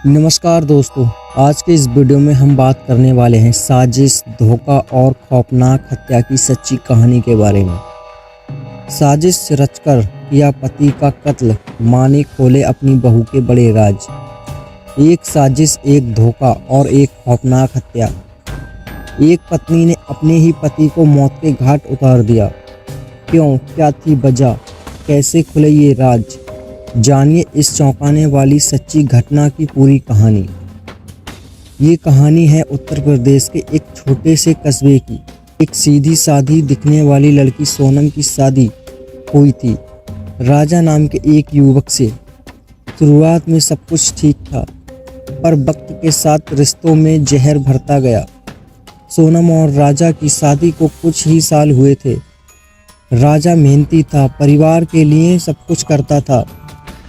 नमस्कार दोस्तों, आज के इस वीडियो में हम बात करने वाले हैं साजिश, धोखा और खौफनाक हत्या की सच्ची कहानी के बारे में। साजिश रचकर किया पति का कत्ल, मां ने खोले अपनी बहू के बड़े राज। एक साजिश, एक धोखा और एक खौफनाक हत्या। एक पत्नी ने अपने ही पति को मौत के घाट उतार दिया। क्यों, क्या थी वजह, कैसे खुले ये राज? जानिए इस चौंकाने वाली सच्ची घटना की पूरी कहानी। ये कहानी है उत्तर प्रदेश के एक छोटे से कस्बे की। एक सीधी सादी दिखने वाली लड़की सोनम की शादी हुई थी राजा नाम के एक युवक से। शुरुआत में सब कुछ ठीक था, पर वक्त के साथ रिश्तों में जहर भरता गया। सोनम और राजा की शादी को कुछ ही साल हुए थे। राजा मेहनती था, परिवार के लिए सब कुछ करता था,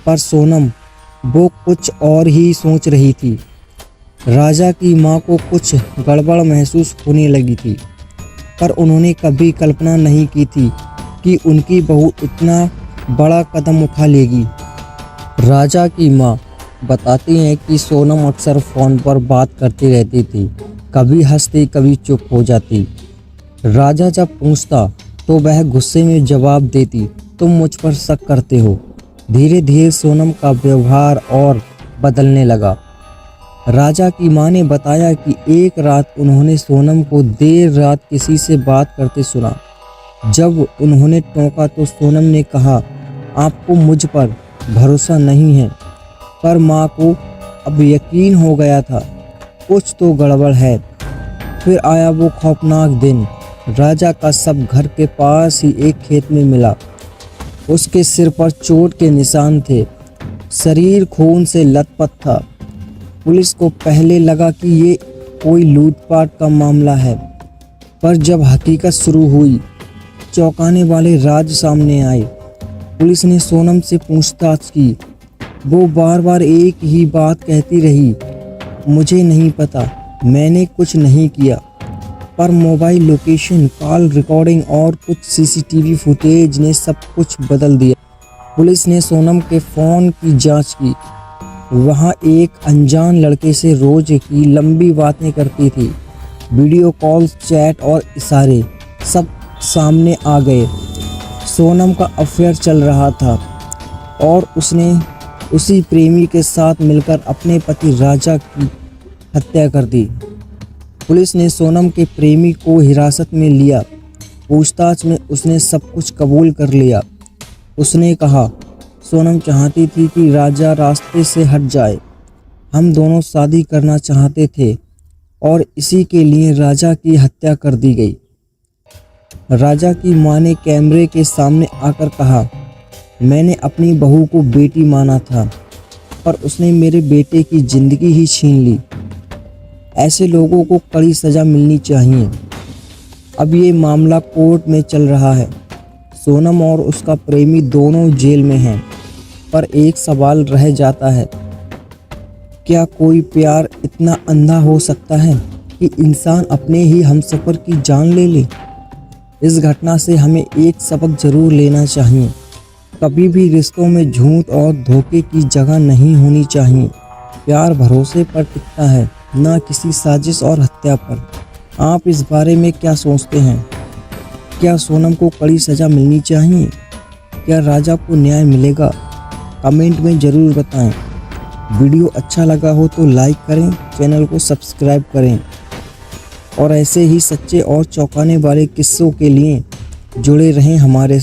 पर सोनम वो कुछ और ही सोच रही थी। राजा की मां को कुछ गड़बड़ महसूस होने लगी थी, पर उन्होंने कभी कल्पना नहीं की थी कि उनकी बहू इतना बड़ा कदम उठा लेगी। राजा की मां बताती हैं कि सोनम अक्सर फ़ोन पर बात करती रहती थी, कभी हंसती कभी चुप हो जाती। राजा जब पूछता तो वह गुस्से में जवाब देती, तुम मुझ पर शक करते हो। धीरे धीरे सोनम का व्यवहार और बदलने लगा। राजा की मां ने बताया कि एक रात उन्होंने सोनम को देर रात किसी से बात करते सुना। जब उन्होंने टोका तो सोनम ने कहा, आपको मुझ पर भरोसा नहीं है। पर मां को अब यकीन हो गया था, कुछ तो गड़बड़ है। फिर आया वो खौफनाक दिन। राजा का शव घर के पास ही एक खेत में मिला। उसके सिर पर चोट के निशान थे, शरीर खून से लथपथ था। पुलिस को पहले लगा कि ये कोई लूटपाट का मामला है, पर जब हकीकत शुरू हुई, चौंकाने वाले राज सामने आए। पुलिस ने सोनम से पूछताछ की। वो बार बार एक ही बात कहती रही, मुझे नहीं पता, मैंने कुछ नहीं किया। पर मोबाइल लोकेशन, कॉल रिकॉर्डिंग और कुछ सीसीटीवी फुटेज ने सब कुछ बदल दिया। पुलिस ने सोनम के फ़ोन की जांच की। वहां एक अनजान लड़के से रोज की लंबी बातें करती थी। वीडियो कॉल, चैट और इशारे सब सामने आ गए। सोनम का अफेयर चल रहा था और उसने उसी प्रेमी के साथ मिलकर अपने पति राजा की हत्या कर दी। पुलिस ने सोनम के प्रेमी को हिरासत में लिया। पूछताछ में उसने सब कुछ कबूल कर लिया। उसने कहा, सोनम चाहती थी कि राजा रास्ते से हट जाए। हम दोनों शादी करना चाहते थे और इसी के लिए राजा की हत्या कर दी गई। राजा की मां ने कैमरे के सामने आकर कहा, मैंने अपनी बहू को बेटी माना था, पर उसने मेरे बेटे की जिंदगी ही छीन ली। ऐसे लोगों को कड़ी सज़ा मिलनी चाहिए। अब ये मामला कोर्ट में चल रहा है। सोनम और उसका प्रेमी दोनों जेल में हैं, पर एक सवाल रह जाता है, क्या कोई प्यार इतना अंधा हो सकता है कि इंसान अपने ही हमसफ़र की जान ले ले? इस घटना से हमें एक सबक जरूर लेना चाहिए। कभी भी रिश्तों में झूठ और धोखे की जगह नहीं होनी चाहिए। प्यार भरोसे पर टिकता है, ना किसी साजिश और हत्या पर। आप इस बारे में क्या सोचते हैं? क्या सोनम को कड़ी सज़ा मिलनी चाहिए? क्या राजा को न्याय मिलेगा? कमेंट में ज़रूर बताएं। वीडियो अच्छा लगा हो तो लाइक करें, चैनल को सब्सक्राइब करें और ऐसे ही सच्चे और चौंकाने वाले किस्सों के लिए जुड़े रहें हमारे